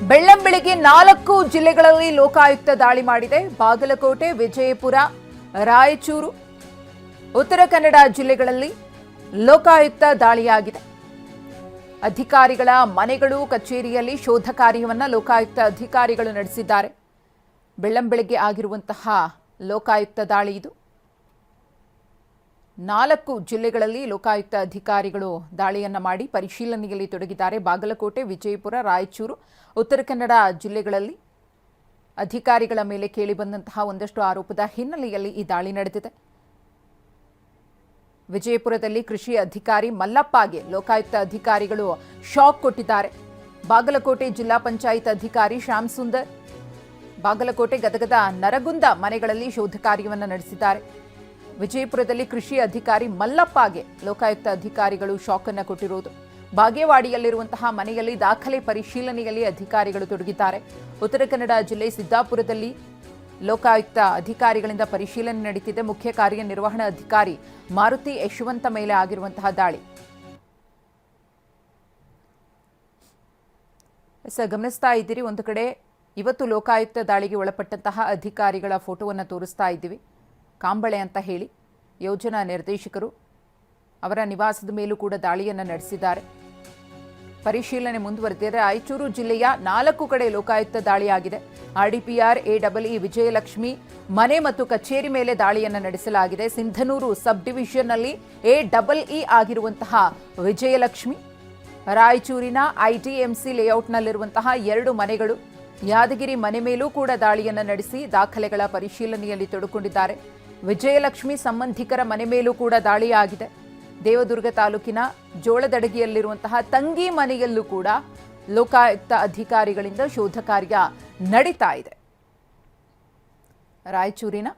ಬೆಳ್ಳಂಬೆಳಗ್ಗೆ 4 ಜಿಲ್ಲೆಗಳಲ್ಲಿ ಲೋಕಾಯುಕ್ತ ದಾಳಿ ಮಾಡಿದೆ. ಬಾಗಲಕೋಟೆ, ವಿಜಯಪುರ, ರಾಯಚೂರು, ಉತ್ತರ ಕನ್ನಡ ಜಿಲ್ಲೆಗಳಲ್ಲಿ ಲೋಕಾಯುಕ್ತ ದಾಳಿಯಾಗಿದೆ. ಅಧಿಕಾರಿಗಳ ಮನೆಗಳು, ಕಚೇರಿಯಲ್ಲಿ ಶೋಧ ಕಾರ್ಯವನ್ನು ಲೋಕಾಯುಕ್ತ ಅಧಿಕಾರಿಗಳು ನಡೆಸಿದ್ದಾರೆ. ಬೆಳ್ಳಂಬೆಳಗ್ಗೆ ಆಗಿರುವಂತಹ ಲೋಕಾಯುಕ್ತ ದಾಳಿ ಇದು. 4 ಜಿಲ್ಲೆಗಳಲ್ಲಿ ಲೋಕಾಯುಕ್ತ ಅಧಿಕಾರಿಗಳು ದಾಳಿಯನ್ನು ಮಾಡಿ ಪರಿಶೀಲನೆಯಲ್ಲಿ ತೊಡಗಿದ್ದಾರೆ. ಬಾಗಲಕೋಟೆ, ವಿಜಯಪುರ, ರಾಯಚೂರು, ಉತ್ತರ ಕನ್ನಡ ಜಿಲ್ಲೆಗಳಲ್ಲಿ ಅಧಿಕಾರಿಗಳ ಮೇಲೆ ಕೇಳಿಬಂದಂತಹ ಒಂದಷ್ಟು ಆರೋಪದ ಹಿನ್ನೆಲೆಯಲ್ಲಿ ಈ ದಾಳಿ ನಡೆದಿದೆ. ವಿಜಯಪುರದಲ್ಲಿ ಕೃಷಿ ಅಧಿಕಾರಿ ಮಲ್ಲಪ್ಪಗೆ ಲೋಕಾಯುಕ್ತ ಅಧಿಕಾರಿಗಳು ಶಾಕ್ ಕೊಟ್ಟಿದ್ದಾರೆ. ಬಾಗಲಕೋಟೆ ಜಿಲ್ಲಾ ಪಂಚಾಯತ್ ಅಧಿಕಾರಿ ಶ್ಯಾಮ್ ಸುಂದರ್, ಬಾಗಲಕೋಟೆ, ಗದಗದ ನರಗುಂದ ಮನೆಗಳಲ್ಲಿ ಶೋಧ ಕಾರ್ಯವನ್ನು ನಡೆಸಿದ್ದಾರೆ. ವಿಜಯಪುರದಲ್ಲಿ ಕೃಷಿ ಅಧಿಕಾರಿ ಮಲ್ಲಪ್ಪಗೆ ಲೋಕಾಯುಕ್ತ ಅಧಿಕಾರಿಗಳು ಶಾಕ್ ಅನ್ನು ಕೊಟ್ಟಿರುವುದು. ಬಾಗೇವಾಡಿಯಲ್ಲಿರುವಂತಹ ಮನೆಯಲ್ಲಿ ದಾಖಲೆ ಪರಿಶೀಲನೆಯಲ್ಲಿ ಅಧಿಕಾರಿಗಳು ತೊಡಗಿದ್ದಾರೆ. ಉತ್ತರ ಕನ್ನಡ ಜಿಲ್ಲೆ ಸಿದ್ದಾಪುರದಲ್ಲಿ ಲೋಕಾಯುಕ್ತ ಅಧಿಕಾರಿಗಳಿಂದ ಪರಿಶೀಲನೆ ನಡೆಯುತ್ತಿದೆ. ಮುಖ್ಯ ಕಾರ್ಯನಿರ್ವಹಣಾ ಅಧಿಕಾರಿ ಮಾರುತಿ ಯಶವಂತ ಮೇಲೆ ಆಗಿರುವಂತಹ ದಾಳಿ ಗಮನಿಸ್ತಾ ಇದ್ದೀರಿ. ಒಂದು ಕಡೆ ಇವತ್ತು ಲೋಕಾಯುಕ್ತ ದಾಳಿಗೆ ಒಳಪಟ್ಟಂತಹ ಅಧಿಕಾರಿಗಳ ಫೋಟೋವನ್ನು ತೋರಿಸ್ತಾ ಇದ್ದೀವಿ. ಕಾಂಬಳೆ ಅಂತ ಹೇಳಿ ಯೋಜನಾ ನಿರ್ದೇಶಕರು, ಅವರ ನಿವಾಸದ ಮೇಲೂ ಕೂಡ ದಾಳಿಯನ್ನು ನಡೆಸಿದ್ದಾರೆ. ಪರಿಶೀಲನೆ ಮುಂದುವರೆದಿದೆ. ರಾಯಚೂರು ಜಿಲ್ಲೆಯ 4 ಕಡೆ ಲೋಕಾಯುಕ್ತ ದಾಳಿಯಾಗಿದೆ. RDPR AEE ವಿಜಯಲಕ್ಷ್ಮಿ ಮನೆ ಮತ್ತು ಕಚೇರಿ ಮೇಲೆ ದಾಳಿಯನ್ನು ನಡೆಸಲಾಗಿದೆ. ಸಿಂಧನೂರು ಸಬ್ ಡಿವಿಷನ್ನಲ್ಲಿ AEE ಆಗಿರುವಂತಹ ವಿಜಯಲಕ್ಷ್ಮಿ, ರಾಯಚೂರಿನ ITMC ಲೇಔಟ್ನಲ್ಲಿರುವಂತಹ 2 ಮನೆಗಳು, ಯಾದಗಿರಿ ಮನೆ ಮೇಲೂ ಕೂಡ ದಾಳಿಯನ್ನು ನಡೆಸಿ ದಾಖಲೆಗಳ ಪರಿಶೀಲನೆಯಲ್ಲಿ ತೊಡಕೊಂಡಿದ್ದಾರೆ. ವಿಜಯಲಕ್ಷ್ಮಿ ಸಂಬಂಧಿಕರ ಮನೆ ಮೇಲೂ ಕೂಡ ದಾಳಿಯಾಗಿದೆ. ದೇವದುರ್ಗ ತಾಲೂಕಿನ ಜೋಳದಡಗಿಯಲ್ಲಿರುವಂತಹ ತಂಗಿ ಮನೆಯಲ್ಲೂ ಕೂಡ ಲೋಕಾಯುಕ್ತ ಅಧಿಕಾರಿಗಳಿಂದ ಶೋಧ ಕಾರ್ಯ ನಡೀತಾ ಇದೆ. ರಾಯಚೂರಿನ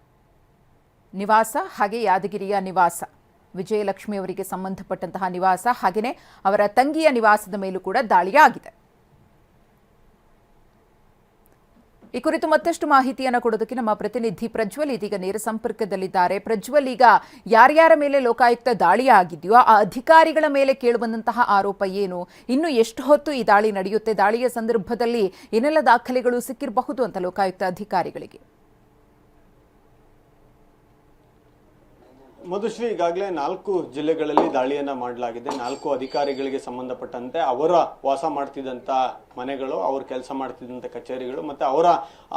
ನಿವಾಸ ಹಾಗೆ ಯಾದಗಿರಿಯ ನಿವಾಸ, ವಿಜಯಲಕ್ಷ್ಮಿ ಅವರಿಗೆ ಸಂಬಂಧಪಟ್ಟಂತಹ ನಿವಾಸ ಹಾಗೆಯೇ ಅವರ ತಂಗಿಯ ನಿವಾಸದ ಮೇಲೂ ಕೂಡ ದಾಳಿಯಾಗಿದೆ. ಈ ಕುರಿತು ಮತ್ತಷ್ಟು ಮಾಹಿತಿಯನ್ನು ಕೊಡೋದಕ್ಕೆ ನಮ್ಮ ಪ್ರತಿನಿಧಿ ಪ್ರಜ್ವಲ್ ಇದೀಗ ನೇರ ಸಂಪರ್ಕದಲ್ಲಿದ್ದಾರೆ. ಪ್ರಜ್ವಲ್, ಈಗ ಯಾರ್ಯಾರ ಮೇಲೆ ಲೋಕಾಯುಕ್ತ ದಾಳಿ ಆಗಿದೆಯೋ ಆ ಅಧಿಕಾರಿಗಳ ಮೇಲೆ ಕೇಳಿಬಂದಂತಹ ಆರೋಪ ಏನು? ಇನ್ನು ಎಷ್ಟು ಹೊತ್ತು ಈ ದಾಳಿ ನಡೆಯುತ್ತೆ? ದಾಳಿಯ ಸಂದರ್ಭದಲ್ಲಿ ಏನೆಲ್ಲ ದಾಖಲೆಗಳು ಸಿಕ್ಕಿರಬಹುದು ಅಂತ ಲೋಕಾಯುಕ್ತ ಅಧಿಕಾರಿಗಳಿಗೆ? ಮಧುಶ್ರೀ, ಈಗಾಗಲೇ 4 ಜಿಲ್ಲೆಗಳಲ್ಲಿ ದಾಳಿಯನ್ನ ಮಾಡಲಾಗಿದೆ. 4 ಅಧಿಕಾರಿಗಳಿಗೆ ಸಂಬಂಧಪಟ್ಟಂತೆ ಅವರ ವಾಸ ಮಾಡ್ತಿದ್ದಂತ ಮನೆಗಳು, ಅವರು ಕೆಲಸ ಮಾಡ್ತಿದ್ದಂಥ ಕಚೇರಿಗಳು, ಮತ್ತೆ ಅವರ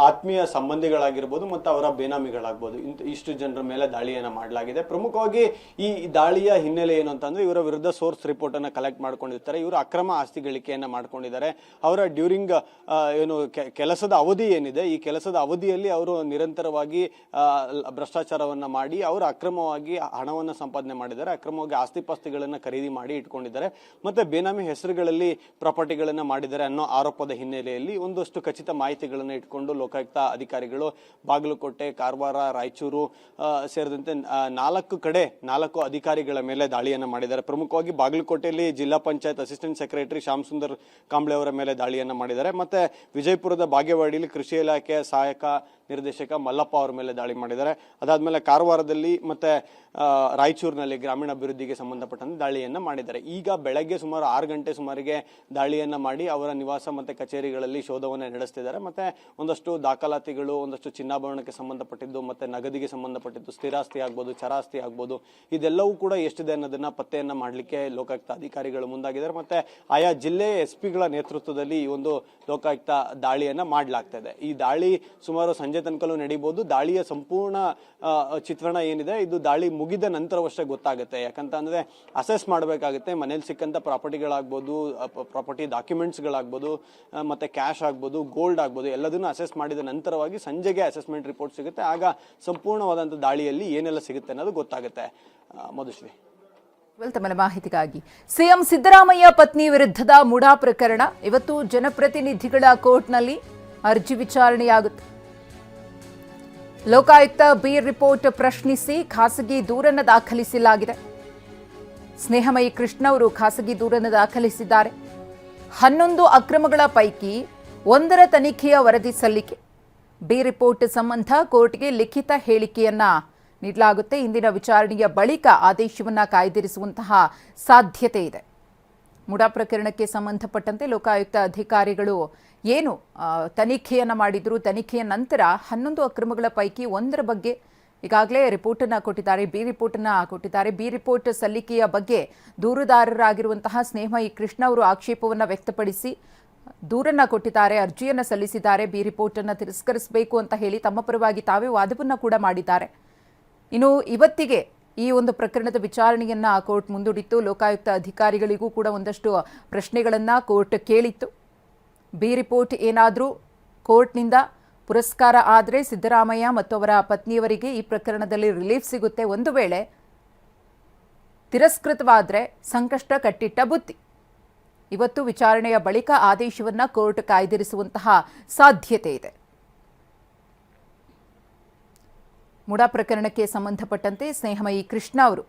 ಆತ್ಮೀಯ ಸಂಬಂಧಿಗಳಾಗಿರ್ಬೋದು ಮತ್ತು ಅವರ ಬೇನಾಮಿಗಳಾಗ್ಬೋದು, ಇಷ್ಟು ಜನರ ಮೇಲೆ ದಾಳಿಯನ್ನ ಮಾಡಲಾಗಿದೆ. ಪ್ರಮುಖವಾಗಿ ಈ ದಾಳಿಯ ಹಿನ್ನೆಲೆ ಏನು ಅಂತಂದ್ರೆ, ಇವರ ವಿರುದ್ಧ ಸೋರ್ಸ್ ರಿಪೋರ್ಟ್ ಅನ್ನ ಕಲೆಕ್ಟ್ ಮಾಡ್ಕೊಂಡಿರ್ತಾರೆ. ಇವರು ಅಕ್ರಮ ಆಸ್ತಿ ಗಳಿಕೆಯನ್ನ ಮಾಡ್ಕೊಂಡಿದ್ದಾರೆ. ಅವರ ಡ್ಯೂರಿಂಗ್ ಏನು ಕೆಲಸದ ಅವಧಿ ಏನಿದೆ, ಈ ಕೆಲಸದ ಅವಧಿಯಲ್ಲಿ ಅವರು ನಿರಂತರವಾಗಿ ಭ್ರಷ್ಟಾಚಾರವನ್ನ ಮಾಡಿ ಅವರು ಅಕ್ರಮವಾಗಿ ಹಣವನ್ನ ಸಂಪಾದನೆ ಮಾಡಿದ್ದಾರೆ. ಅಕ್ರಮವಾಗಿ ಆಸ್ತಿಪಾಸ್ತಿಗಳನ್ನ ಖರೀದಿ ಮಾಡಿ ಇಟ್ಕೊಂಡಿದ್ದಾರೆ. ಮತ್ತೆ ಬೇನಾಮಿ ಹೆಸರುಗಳಲ್ಲಿ ಪ್ರಾಪರ್ಟಿಗಳನ್ನ ಮಾಡಿದ್ದಾರೆ ಅನ್ನೋ ಆರೋಪದ ಹಿನ್ನೆಲೆಯಲ್ಲಿ ಒಂದಷ್ಟು ಖಚಿತ ಮಾಹಿತಿಗಳನ್ನು ಇಟ್ಕೊಂಡು ಲೋಕಾಯುಕ್ತ ಅಧಿಕಾರಿಗಳು ಬಾಗಲಕೋಟೆ, ಕಾರವಾರ, ರಾಯಚೂರು ಸೇರಿದಂತೆ 4 ಕಡೆ 4 ಅಧಿಕಾರಿಗಳ ಮೇಲೆ ದಾಳಿಯನ್ನ ಮಾಡಿದ್ದಾರೆ. ಪ್ರಮುಖವಾಗಿ ಬಾಗಲಕೋಟೆಯಲ್ಲಿ ಜಿಲ್ಲಾ ಪಂಚಾಯತ್ ಅಸಿಸ್ಟೆಂಟ್ ಸೆಕ್ರೆಟರಿ ಶ್ಯಾಮ್ ಸುಂದರ್ ಕಾಂಬ್ಳೆ ಅವರ ಮೇಲೆ ದಾಳಿಯನ್ನ ಮಾಡಿದ್ದಾರೆ. ಮತ್ತೆ ವಿಜಯಪುರದ ಬಾಗೇವಾಡಿಯಲ್ಲಿ ಕೃಷಿ ಇಲಾಖೆಯ ಸಹಾಯಕ ನಿರ್ದೇಶಕ ಮಲ್ಲಪ್ಪ ಅವರ ಮೇಲೆ ದಾಳಿ ಮಾಡಿದ್ದಾರೆ. ಅದಾದ್ಮೇಲೆ ಕಾರವಾರದಲ್ಲಿ ಮತ್ತೆ ರಾಯಚೂರಿನಲ್ಲಿ ಗ್ರಾಮೀಣಾಭಿವೃದ್ಧಿಗೆ ಸಂಬಂಧಪಟ್ಟಂತೆ ದಾಳಿಯನ್ನ ಮಾಡಿದ್ದಾರೆ. ಈಗ ಬೆಳಗ್ಗೆ ಸುಮಾರು 6 ಗಂಟೆ ಸುಮಾರಿಗೆ ದಾಳಿಯನ್ನ ಮಾಡಿ ಅವರ ನಿವಾಸ ಮತ್ತೆ ಕಚೇರಿಗಳಲ್ಲಿ ಶೋಧವನ್ನು ನಡೆಸ್ತಿದ್ದಾರೆ. ಮತ್ತೆ ಒಂದಷ್ಟು ದಾಖಲಾತಿಗಳು, ಒಂದಷ್ಟು ಚಿನ್ನಾಭರಣಕ್ಕೆ ಸಂಬಂಧಪಟ್ಟಿದ್ದು, ಮತ್ತೆ ನಗದಿಗೆ ಸಂಬಂಧಪಟ್ಟಿದ್ದು, ಸ್ಥಿರಾಸ್ತಿ ಆಗ್ಬೋದು, ಚರಾಸ್ತಿ ಆಗ್ಬೋದು, ಇದೆಲ್ಲವೂ ಕೂಡ ಎಷ್ಟಿದೆ ಅನ್ನೋದನ್ನ ಪತ್ತೆಯನ್ನ ಮಾಡಲಿಕ್ಕೆ ಲೋಕಾಯುಕ್ತ ಅಧಿಕಾರಿಗಳು ಮುಂದಾಗಿದ್ದಾರೆ. ಮತ್ತೆ ಆಯಾ ಜಿಲ್ಲೆ SP ಗಳ ನೇತೃತ್ವದಲ್ಲಿ ಈ ಒಂದು ಲೋಕಾಯುಕ್ತ ದಾಳಿಯನ್ನ ಮಾಡಲಾಗ್ತಾ ಇದೆ. ಈ ದಾಳಿ ಸುಮಾರು ಸಂಜೆ ತನಕಲೂ ನಡೀಬಹುದು. ದಾಳಿಯ ಸಂಪೂರ್ಣ ಚಿತ್ರಣ ಏನಿದೆ ಇದು ದಾಳಿ ಮುಗಿದ ನಂತರವಷ್ಟೇ ಗೊತ್ತಾಗುತ್ತೆ. ಯಾಕಂತ ಅಂದ್ರೆ ಅಸೆಸ್ ಮಾಡಬೇಕಾಗುತ್ತೆ. ಮನೇಲಿ ಸಿಕ್ಕಂತ ಪ್ರಾಪರ್ಟಿಗಳಾಗ್ಬೋದು, ಪ್ರಾಪರ್ಟಿ ಡಾಕ್ಯುಮೆಂಟ್ಸ್ಗಳಾಗ್ಬೋದು, ಮತ್ತೆ ಕ್ಯಾಶ್ ಆಗ್ಬೋದು, ಗೋಲ್ಡ್ ಆಗ್ಬೋದು, ಎಲ್ಲದನ್ನು ಅಸೆಸ್ ಮಾಡಿದ ನಂತರವಾಗಿ ಸಂಜೆಗೆ ಅಸೆಸ್ಮೆಂಟ್ ರಿಪೋರ್ಟ್ ಸಿಗುತ್ತೆ. ಆಗ ಸಂಪೂರ್ಣವಾದಂಥ ದಾಳಿಯಲ್ಲಿ ಏನೆಲ್ಲ ಸಿಗುತ್ತೆ ಅನ್ನೋದು ಗೊತ್ತಾಗುತ್ತೆ. ಮಧುಶ್ರೀ, ತಮ್ಮ ಮಾಹಿತಿಗಾಗಿ. ಸಿಎಂ ಸಿದ್ದರಾಮಯ್ಯ ಪತ್ನಿ ವಿರುದ್ಧದ ಮುಡಾ ಪ್ರಕರಣ ಇವತ್ತು ಜನಪ್ರತಿನಿಧಿಗಳ ಕೋರ್ಟ್ನಲ್ಲಿ ಅರ್ಜಿ ವಿಚಾರಣೆಯಾಗುತ್ತೆ. ಲೋಕಾಯುಕ್ತ ಬಿ ರಿಪೋರ್ಟ್ ಪ್ರಶ್ನಿಸಿ ಖಾಸಗಿ ದೂರನ್ನು ದಾಖಲಿಸಲಾಗಿದೆ. ಸ್ನೇಹಮಯಿ ಕೃಷ್ಣ ಅವರು ಖಾಸಗಿ ದೂರನ್ನು ದಾಖಲಿಸಿದ್ದಾರೆ. 11 ಅಕ್ರಮಗಳ ಪೈಕಿ 1ರ ತನಿಖೆಯ ವರದಿ ಸಲ್ಲಿಕೆ. ಬಿ ರಿಪೋರ್ಟ್ ಸಂಬಂಧ ಕೋರ್ಟ್ಗೆ ಲಿಖಿತ ಹೇಳಿಕೆಯನ್ನ ನೀಡಲಾಗುತ್ತೆ. ಇಂದಿನ ವಿಚಾರಣೆಯ ಬಳಿಕ ಆದೇಶವನ್ನ ಕಾಯ್ದಿರಿಸುವಂತಹ ಸಾಧ್ಯತೆ ಇದೆ. ಮುಡಾ ಪ್ರಕರಣಕ್ಕೆ ಸಂಬಂಧಪಟ್ಟಂತೆ ಲೋಕಾಯುಕ್ತ ಅಧಿಕಾರಿಗಳು ಏನು ತನಿಖೆಯನ್ನು ಮಾಡಿದ್ರು, ತನಿಖೆಯ ನಂತರ 11 ಅಕ್ರಮಗಳ ಪೈಕಿ ಒಂದರ ಬಗ್ಗೆ ಈಗಾಗಲೇ ರಿಪೋರ್ಟನ್ನು ಕೊಟ್ಟಿದ್ದಾರೆ, ಬಿ ರಿಪೋರ್ಟನ್ನು ಕೊಟ್ಟಿದ್ದಾರೆ. ಬಿ ರಿಪೋರ್ಟ್ ಸಲ್ಲಿಕೆಯ ಬಗ್ಗೆ ದೂರುದಾರರಾಗಿರುವಂತಹ ಸ್ನೇಹಮಯಿ ಕೃಷ್ಣ ಅವರು ಆಕ್ಷೇಪವನ್ನು ವ್ಯಕ್ತಪಡಿಸಿ ದೂರನ್ನು ಕೊಟ್ಟಿದ್ದಾರೆ, ಅರ್ಜಿಯನ್ನು ಸಲ್ಲಿಸಿದ್ದಾರೆ. ಬಿ ರಿಪೋರ್ಟನ್ನು ತಿರಸ್ಕರಿಸಬೇಕು ಅಂತ ಹೇಳಿ ತಮ್ಮ ಪರವಾಗಿ ತಾವೇ ವಾದವನ್ನು ಕೂಡ ಮಾಡಿದ್ದಾರೆ. ಇನ್ನು ಇವತ್ತಿಗೆ ಈ ಒಂದು ಪ್ರಕರಣದ ವಿಚಾರಣೆಯನ್ನ ಕೋರ್ಟ್ ಮುಂದೂಡಿತ್ತು. ಲೋಕಾಯುಕ್ತ ಅಧಿಕಾರಿಗಳಿಗೂ ಕೂಡ ಒಂದಷ್ಟು ಪ್ರಶ್ನೆಗಳನ್ನ ಕೋರ್ಟ್ ಕೇಳಿತ್ತು. ಬಿ ರಿಪೋರ್ಟ್ ಏನಾದರೂ ಕೋರ್ಟ್ನಿಂದ ಪುರಸ್ಕಾರ ಆದರೆ ಸಿದ್ದರಾಮಯ್ಯ ಮತ್ತು ಅವರ ಪತ್ನಿಯವರಿಗೆ ಈ ಪ್ರಕರಣದಲ್ಲಿ ರಿಲೀಫ್ ಸಿಗುತ್ತೆ. ಒಂದು ವೇಳೆ ತಿರಸ್ಕೃತವಾದರೆ ಸಂಕಷ್ಟ ಕಟ್ಟಿಟ್ಟ ಬುತ್ತಿ. ಇವತ್ತು ವಿಚಾರಣೆಯ ಬಳಿಕ ಆದೇಶವನ್ನ ಕೋರ್ಟ್ ಕಾಯ್ದಿರಿಸುವಂತಹ ಸಾಧ್ಯತೆ ಇದೆ. ಮುಡಾ ಪ್ರಕರಣಕ್ಕೆ ಸಂಬಂಧಪಟ್ಟಂತೆ ಸ್ನೇಹಮಯಿ ಕೃಷ್ಣ ಅವರು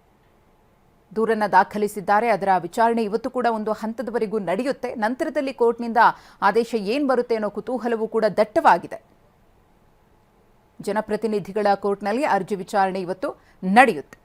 ದೂರನ್ನು ದಾಖಲಿಸಿದ್ದಾರೆ. ಅದರ ವಿಚಾರಣೆ ಇವತ್ತು ಕೂಡ ಒಂದು ಹಂತದವರೆಗೂ ನಡೆಯುತ್ತೆ. ನಂತರದಲ್ಲಿ ಕೋರ್ಟ್ನಿಂದ ಆದೇಶ ಏನು ಬರುತ್ತೆ ಅನ್ನೋ ಕುತೂಹಲವೂ ಕೂಡ ದಟ್ಟವಾಗಿದೆ. ಜನಪ್ರತಿನಿಧಿಗಳ ಕೋರ್ಟ್ನಲ್ಲಿ ಅರ್ಜಿ ವಿಚಾರಣೆ ಇವತ್ತು ನಡೆಯುತ್ತೆ.